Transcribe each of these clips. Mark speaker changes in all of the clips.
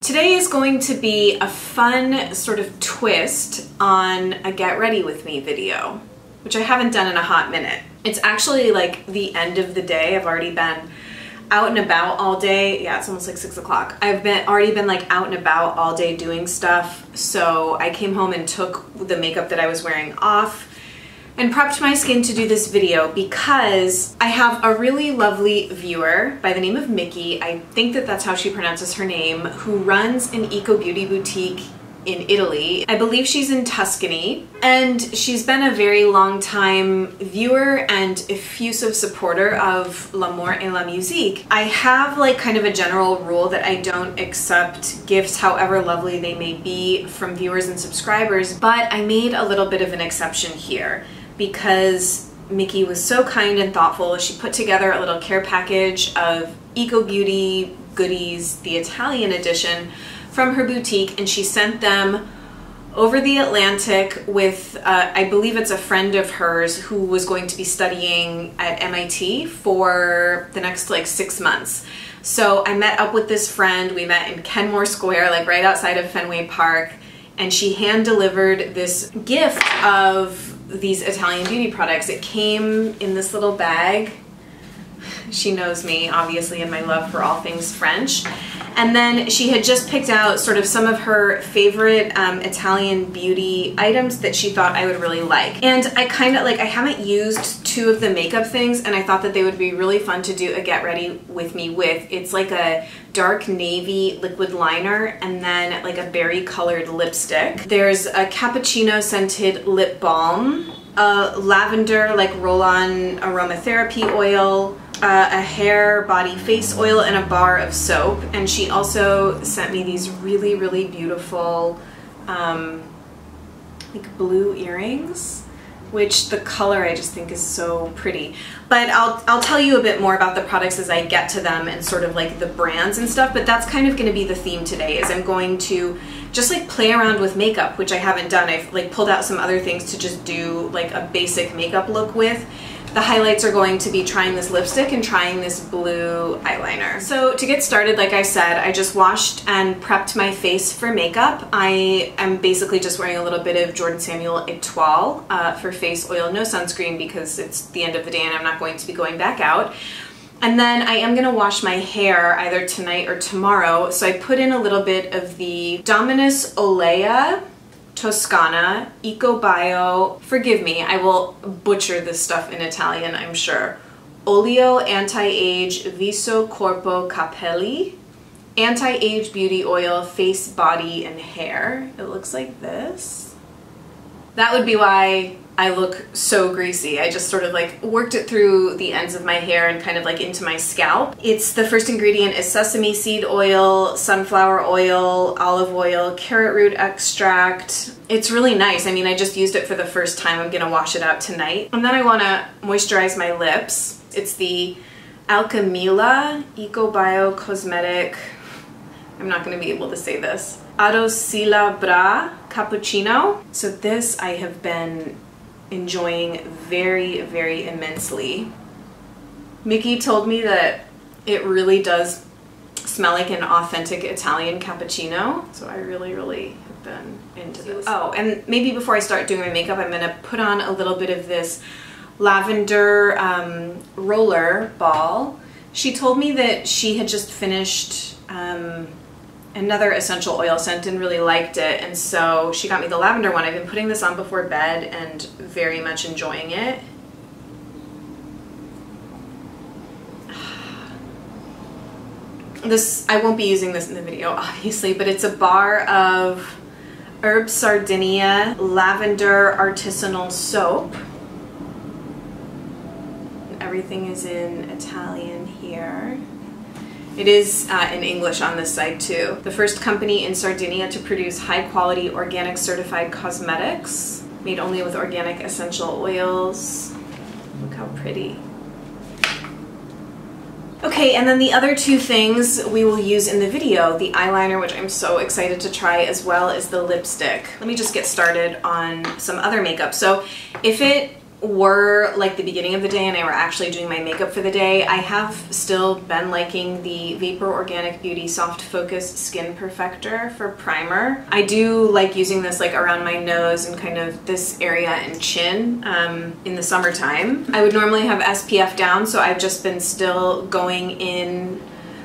Speaker 1: Today is going to be a fun sort of twist on a get ready with me video, which I haven't done in a hot minute. It's actually like the end of the day. I've already been out and about all day. Yeah, it's almost like 6 o'clock. I've already been like out and about all day doing stuff. So I came home and took the makeup that I was wearing off and prepped my skin to do this video because I have a really lovely viewer by the name of Miky. I think that that's how she pronounces her name, who runs an eco beauty boutique in Italy. I believe she's in Tuscany, and she's been a very long time viewer and effusive supporter of L'amour et la musique. I have like kind of a general rule that I don't accept gifts, however lovely they may be, from viewers and subscribers, but I made a little bit of an exception here because Miky was so kind and thoughtful. She put together a little care package of eco beauty goodies, the Italian edition, from her boutique, and she sent them over the Atlantic with, I believe it's a friend of hers who was going to be studying at MIT for the next like 6 months. So I met up with this friend. We met in Kenmore Square, like right outside of Fenway Park, and she hand delivered this gift of these Italian beauty products. It came in this little bag. She knows me, obviously, and my love for all things French. And then she had just picked out sort of some of her favorite Italian beauty items that she thought I would really like. And I kind of like, I haven't used 2 of the makeup things, and I thought that they would be really fun to do a get ready with me with. It's like a dark navy liquid liner and then like a berry colored lipstick. There's a cappuccino scented lip balm, a lavender like roll-on aromatherapy oil, a hair, body, face oil, and a bar of soap. And she also sent me these really, really beautiful like blue earrings, which the color I just think is so pretty. But I'll tell you a bit more about the products as I get to them and sort of like the brands and stuff, but that's kind of going to be the theme today, is I'm going to just like play around with makeup, which I haven't done. I've like pulled out some other things to just do like a basic makeup look with. The highlights are going to be trying this lipstick and trying this blue eyeliner. So to get started, like I said, I just washed and prepped my face for makeup. I am basically just wearing a little bit of Jordan Samuel Etoile for face oil, no sunscreen because it's the end of the day and I'm not going to be going back out. And then I am going to wash my hair either tonight or tomorrow. So I put in a little bit of the DomusOlea Toscana Eco Bio, forgive me, I will butcher this stuff in Italian, I'm sure. Olio Anti-Age Viso Corpo Capelli Anti-Age Beauty Oil, Face, Body, and Hair. It looks like this. That would be why I look so greasy. I just sort of like worked it through the ends of my hair and kind of like into my scalp. It's the first ingredient is sesame seed oil, sunflower oil, olive oil, carrot root extract. It's really nice. I mean, I just used it for the first time. I'm gonna wash it out tonight. And then I wanna moisturize my lips. It's the Alkemilla Eco Bio Cosmetic, I'm not gonna be able to say this, Arosila Bra Cappuccino. So this I have been enjoying very, very immensely. Miky told me that it really does smell like an authentic Italian cappuccino, so I really, really have been into this. Oh, and maybe before I start doing my makeup, I'm gonna put on a little bit of this lavender roller ball. She told me that she had just finished another essential oil scent and really liked it, and so she got me the lavender one. I've been putting this on before bed and very much enjoying it. This, I won't be using this in the video obviously, but it's a bar of HerbSardinia lavender artisanal soap. Everything is in Italian here. It is in English on this side too. The first company in Sardinia to produce high-quality organic certified cosmetics, made only with organic essential oils. Look how pretty. Okay, and then the other 2 things we will use in the video, the eyeliner, which I'm so excited to try, as well as the lipstick. Let me just get started on some other makeup. So if it were like the beginning of the day and I were actually doing my makeup for the day, I have still been liking the Vapor Organic Beauty Soft Focus Skin Perfector for primer. I do like using this like around my nose and kind of this area and chin in the summertime. I would normally have SPF down, so I've just been still going in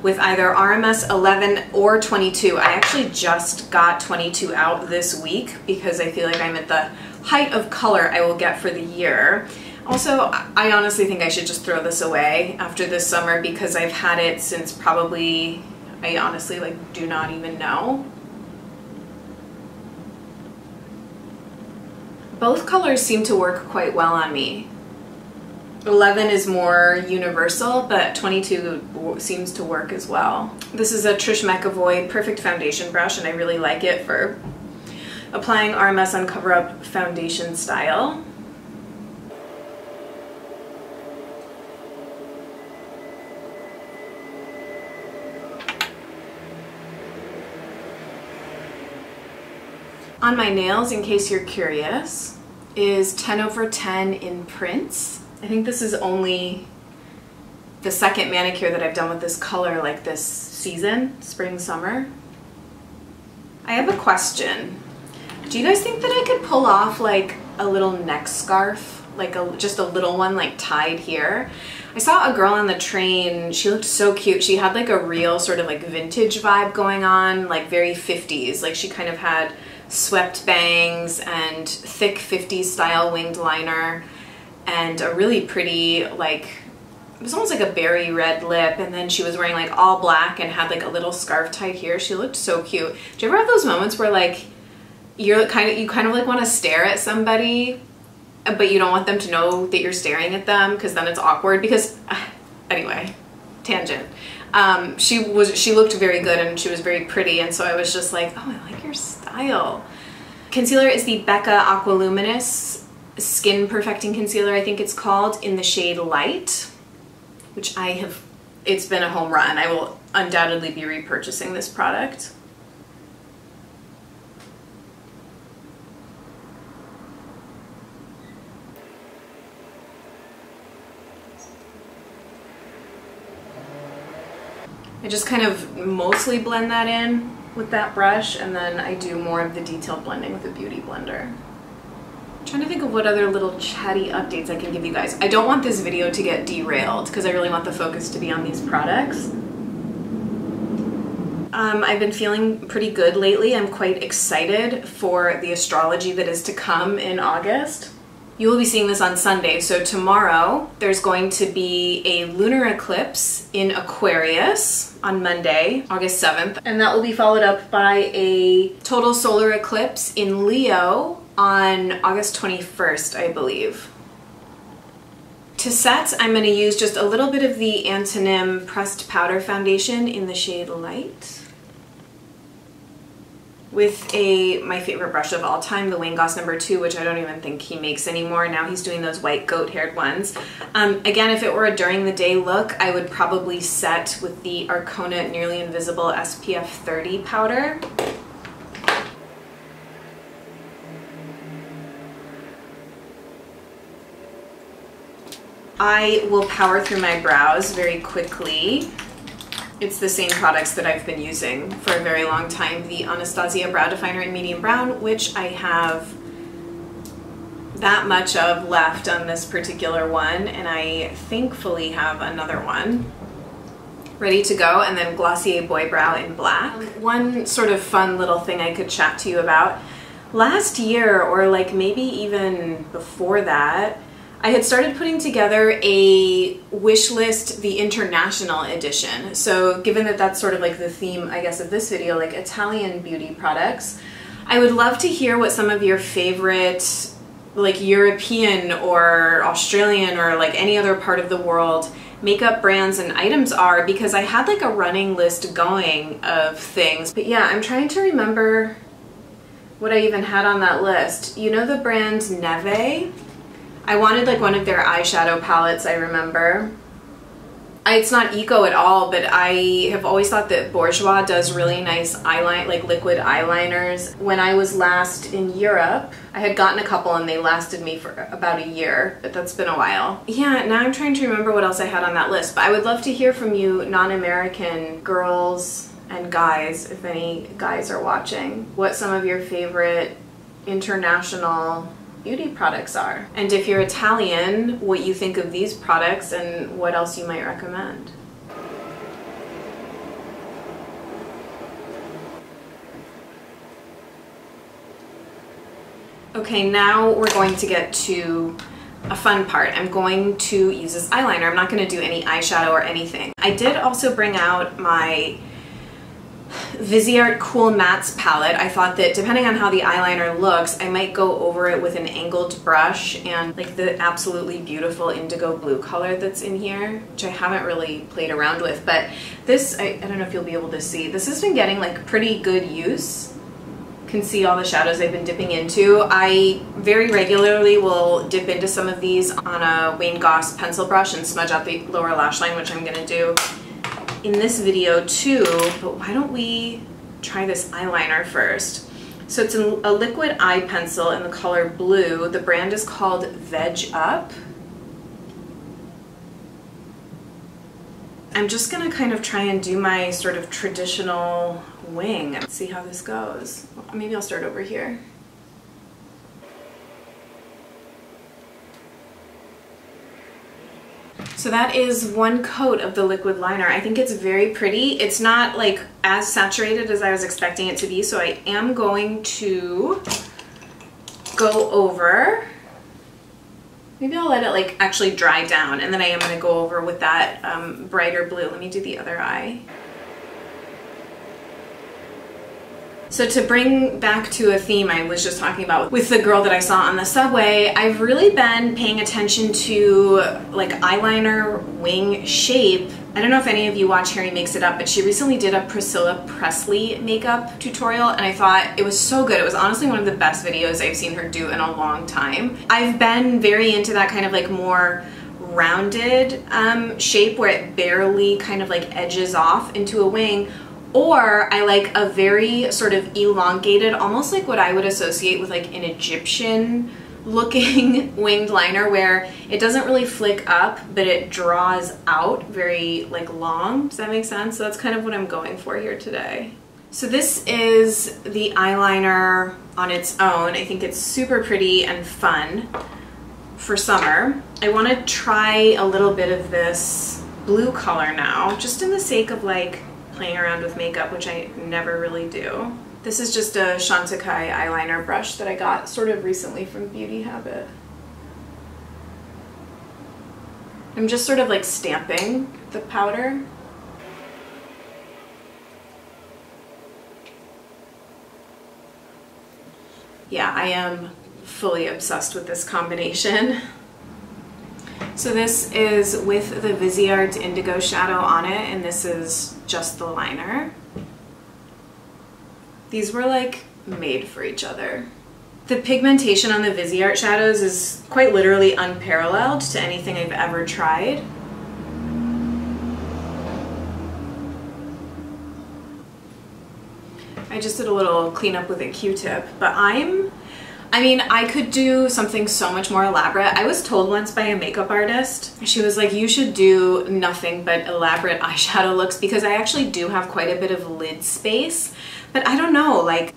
Speaker 1: with either RMS 11 or 22. I actually just got 22 out this week because I feel like I'm at the height of color I will get for the year. Also, I honestly think I should just throw this away after this summer because I've had it since probably, I honestly like do not even know. Both colors seem to work quite well on me. 11 is more universal, but 22 seems to work as well. This is a Trish McAvoy Perfect Foundation Brush, and I really like it for applying RMS on cover-up foundation style. On my nails, in case you're curious, is 10/10 in prints. I think this is only the second manicure that I've done with this color like this season, spring, summer. I have a question. Do you guys think that I could pull off like a little neck scarf, like just a little one like tied here? I saw a girl on the train, she looked so cute. She had like a real sort of like vintage vibe going on, like very 50s. Like she kind of had swept bangs and thick 50s style winged liner and a really pretty, like, it was almost like a berry red lip, and then she was wearing like all black and had like a little scarf tied here. She looked so cute. Do you ever have those moments where like you kind of like want to stare at somebody but you don't want them to know that you're staring at them because then it's awkward? Because anyway, tangent. She looked very good and she was very pretty, and so I was just like, oh, I like your style. Concealer is the Becca Aqualuminous Skin Perfecting Concealer, I think it's called, in the shade Light, which it's been a home run. I will undoubtedly be repurchasing this product. I just kind of mostly blend that in with that brush, and then I do more of the detailed blending with a beauty blender. I'm trying to think of what other little chatty updates I can give you guys. I don't want this video to get derailed because I really want the focus to be on these products. I've been feeling pretty good lately. I'm quite excited for the astrology that is to come in August. You will be seeing this on Sunday, so tomorrow there's going to be a lunar eclipse in Aquarius on Monday, August 7th, and that will be followed up by a total solar eclipse in Leo on August 21st, I believe. To set, I'm going to use just a little bit of the Antonym Pressed Powder Foundation in the shade Light with my favorite brush of all time, the Wayne Goss No. 2, which I don't even think he makes anymore. Now he's doing those white goat-haired ones. Again, if it were a during the day look, I would probably set with the Arcona Nearly Invisible SPF 30 powder. I will power through my brows very quickly. It's the same products that I've been using for a very long time. The Anastasia Brow Definer in Medium Brown, which I have that much of left on this particular one, and I thankfully have another one ready to go, and then Glossier Boy Brow in black. One sort of fun little thing I could chat to you about. Last year, or like maybe even before that, I had started putting together a wish list, the international edition. So given that that's sort of like the theme, I guess, of this video, like Italian beauty products, I would love to hear what some of your favorite like European or Australian or like any other part of the world makeup brands and items are, because I had like a running list going of things. But yeah, I'm trying to remember what I even had on that list. You know the brand Neve? I wanted like one of their eyeshadow palettes, I remember. It's not eco at all, but I have always thought that Bourjois does really nice eyeliner, like liquid eyeliners. When I was last in Europe, I had gotten a couple and they lasted me for about a year, but that's been a while. Yeah, now I'm trying to remember what else I had on that list, but I would love to hear from you non-American girls and guys, if any guys are watching, what some of your favorite international beauty products are. And if you're Italian, what you think of these products and what else you might recommend. Okay, now we're going to get to a fun part. I'm going to use this eyeliner. I'm not going to do any eyeshadow or anything. I did also bring out my Viseart Cool Mattes palette. I thought that depending on how the eyeliner looks, I might go over it with an angled brush and like the absolutely beautiful indigo blue color that's in here, which I haven't really played around with, but this, I don't know if you'll be able to see, this has been getting like pretty good use. You can see all the shadows I've been dipping into. I very regularly will dip into some of these on a Wayne Goss pencil brush and smudge out the lower lash line, which I'm gonna do in this video too, but why don't we try this eyeliner first? So it's a liquid eye pencil in the color blue. The brand is called Veg Up. I'm just gonna kind of try and do my sort of traditional wing and see how this goes. Maybe I'll start over here. So that is one coat of the liquid liner. I think it's very pretty. It's not like as saturated as I was expecting it to be, so I am going to go over. Maybe I'll let it like actually dry down, and then I am going to go over with that brighter blue. Let me do the other eye. So to bring back to a theme I was just talking about with the girl that I saw on the subway, I've really been paying attention to like eyeliner wing shape. I don't know if any of you watch Harry Makes It Up, but she recently did a Priscilla Presley makeup tutorial and I thought it was so good. It was honestly one of the best videos I've seen her do in a long time. I've been very into that kind of like more rounded shape where it barely kind of like edges off into a wing. Or I like a very sort of elongated, almost like what I would associate with like an Egyptian looking winged liner where it doesn't really flick up, but it draws out very like long. Does that make sense? So that's kind of what I'm going for here today. So this is the eyeliner on its own. I think it's super pretty and fun for summer. I want to try a little bit of this blue color now, just in the sake of like playing around with makeup, which I never really do. This is just a Chantecaille eyeliner brush that I got sort of recently from Beauty Habit. I'm just sort of like stamping the powder. Yeah, I am fully obsessed with this combination. So this is with the Viseart Indigo shadow on it, and this is just the liner. These were like made for each other. The pigmentation on the Viseart shadows is quite literally unparalleled to anything I've ever tried. I just did a little cleanup with a Q-tip, but I could do something so much more elaborate. I was told once by a makeup artist, she was like, you should do nothing but elaborate eyeshadow looks because I actually do have quite a bit of lid space. But I don't know, like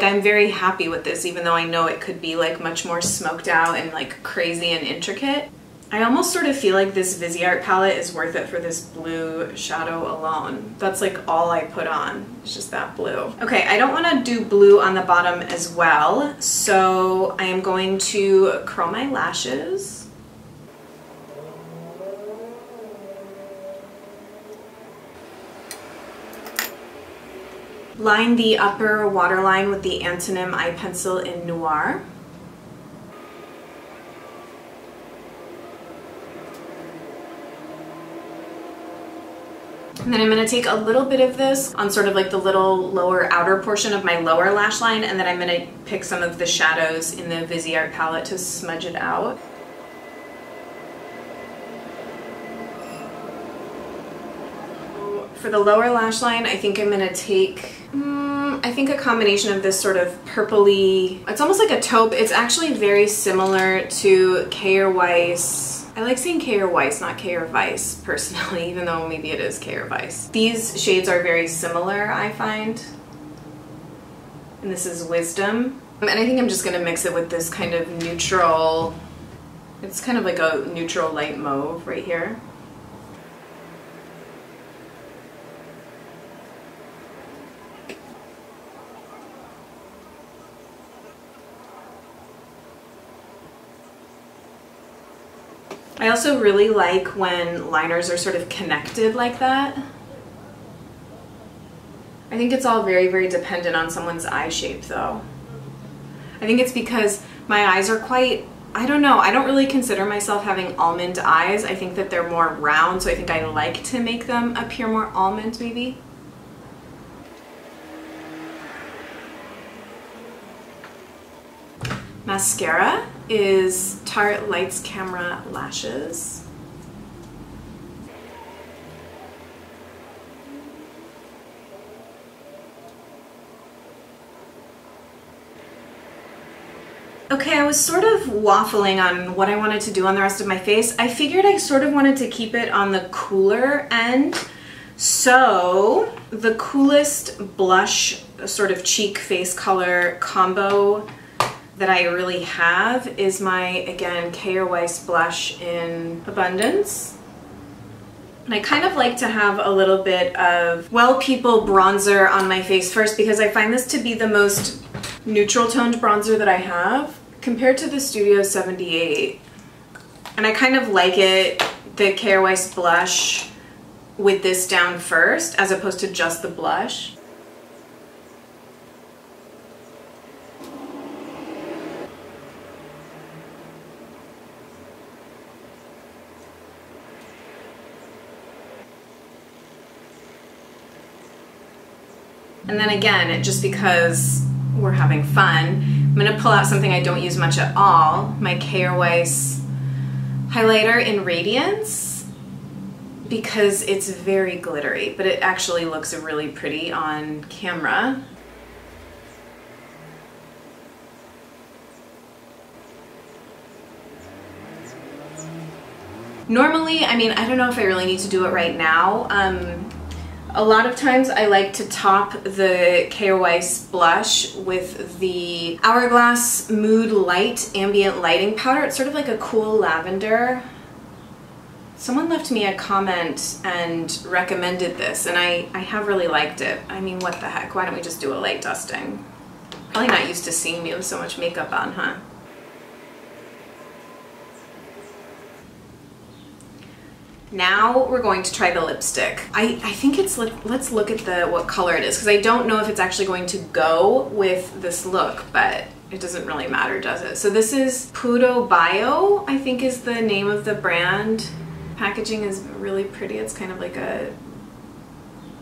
Speaker 1: I'm very happy with this, even though I know it could be like much more smoked out and like crazy and intricate. I almost sort of feel like this Viseart palette is worth it for this blue shadow alone. That's like all I put on, it's just that blue. Okay, I don't want to do blue on the bottom as well, so I am going to curl my lashes. Line the upper waterline with the Antonym eye pencil in Noir. And then I'm going to take a little bit of this on sort of like the little lower outer portion of my lower lash line, and then I'm going to pick some of the shadows in the Viseart palette to smudge it out. For the lower lash line, I think I'm gonna take, I think a combination of this sort of purpley, it's almost like a taupe. It's actually very similar to K or Weiss. I like saying K or Weiss, not K or Weiss, personally, even though maybe it is K or Weiss. These shades are very similar, I find. And this is Wisdom. And I think I'm just gonna mix it with this kind of neutral, it's kind of like a neutral light mauve right here. I also really like when liners are sort of connected like that. I think it's all very, very dependent on someone's eye shape though. I think it's because my eyes are quite, I don't know, I don't really consider myself having almond eyes. I think that they're more round, so I think I like to make them appear more almond maybe. Mascara is Tarte Lights Camera Lashes. Okay, I was sort of waffling on what I wanted to do on the rest of my face. I figured I sort of wanted to keep it on the cooler end. So the coolest blush sort of cheek face color combo that I really have is my, again, K or Weiss blush in Abundance. And I kind of like to have a little bit of Well People bronzer on my face first because I find this to be the most neutral toned bronzer that I have compared to the Studio 78. And I kind of like it, the K or Weiss blush, with this down first as opposed to just the blush. And then again, just because we're having fun, I'm gonna pull out something I don't use much at all, my K or Weiss highlighter in Radiance, because it's very glittery, but it actually looks really pretty on camera. Normally, I mean, I don't know if I really need to do it right now. A lot of times I like to top the K or Weiss blush with the Hourglass Mood Light Ambient Lighting Powder. It's sort of like a cool lavender. Someone left me a comment and recommended this, and I have really liked it. I mean, what the heck? Why don't we just do a light dusting? Probably not used to seeing me with so much makeup on, huh? Now we're going to try the lipstick. I think it's, let's look at what color it is, because I don't know if it's actually going to go with this look, but it doesn't really matter, does it? So this is Pudo Bio, I think is the name of the brand. Packaging is really pretty. It's kind of like a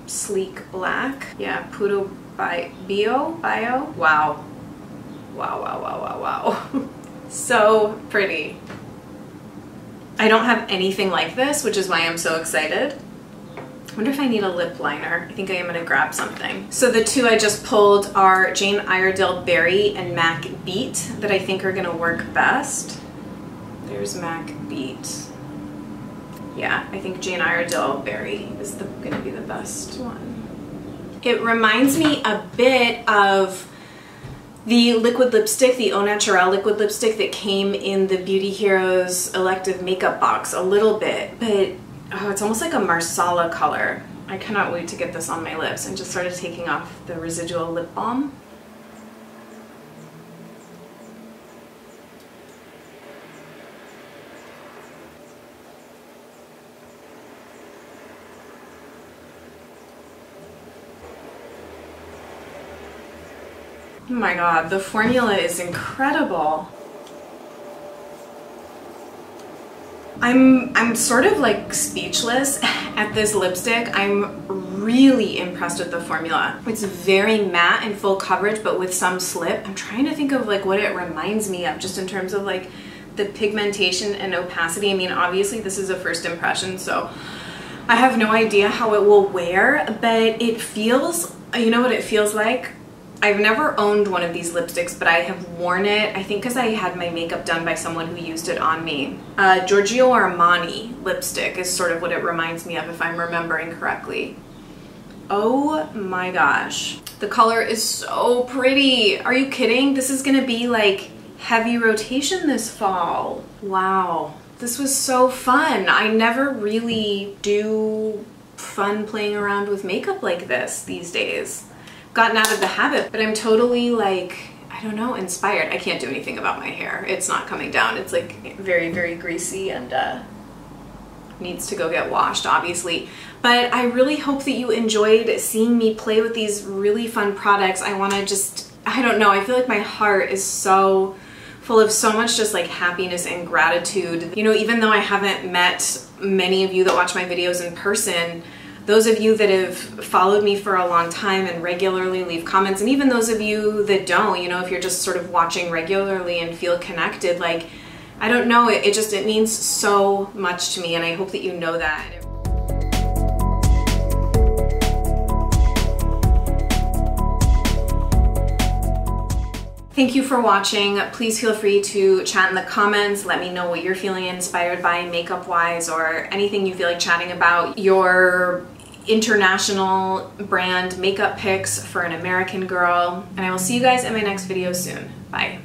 Speaker 1: sleek black. Yeah, Pudo Bio. Wow. Wow, wow, wow, wow, wow. So pretty. I don't have anything like this, which is why I'm so excited. I wonder if I need a lip liner. I think I am gonna grab something. So the two I just pulled are Jane Iredale Berry and Mac Beat that I think are gonna work best. There's Mac Beat. Yeah, I think Jane Iredale Berry is gonna be the best one. It reminds me a bit of the liquid lipstick, the Au Naturel liquid lipstick that came in the Beauty Heroes elective makeup box a little bit, but oh, it's almost like a Marsala color. I cannot wait to get this on my lips. And just started taking off the residual lip balm. Oh my god, the formula is incredible. I'm sort of like speechless at this lipstick. I'm really impressed with the formula. It's very matte and full coverage, but with some slip. I'm trying to think of like what it reminds me of, just in terms of like the pigmentation and opacity. I mean, obviously this is a first impression, so I have no idea how it will wear, but it feels, you know what it feels like? I've never owned one of these lipsticks, but I have worn it, I think because I had my makeup done by someone who used it on me. Giorgio Armani lipstick is sort of what it reminds me of, if I'm remembering correctly. Oh my gosh. The color is so pretty. Are you kidding? This is gonna be like heavy rotation this fall. Wow. This was so fun. I never really do fun playing around with makeup like this these days. Gotten out of the habit, but I'm totally like, I don't know, inspired. I can't do anything about my hair. It's not coming down. It's like very, very greasy and needs to go get washed, obviously. But I really hope that you enjoyed seeing me play with these really fun products. I want to just, I don't know, I feel like my heart is so full of so much just like happiness and gratitude. You know, even though I haven't met many of you that watch my videos in person, those of you that have followed me for a long time and regularly leave comments, and even those of you that don't, you know, if you're just sort of watching regularly and feel connected, like, I don't know, it means so much to me, and I hope that you know that. Thank you for watching. Please feel free to chat in the comments. Let me know what you're feeling inspired by makeup-wise, or anything you feel like chatting about. Your international brand makeup picks for an American girl. And I will see you guys in my next video soon. Bye.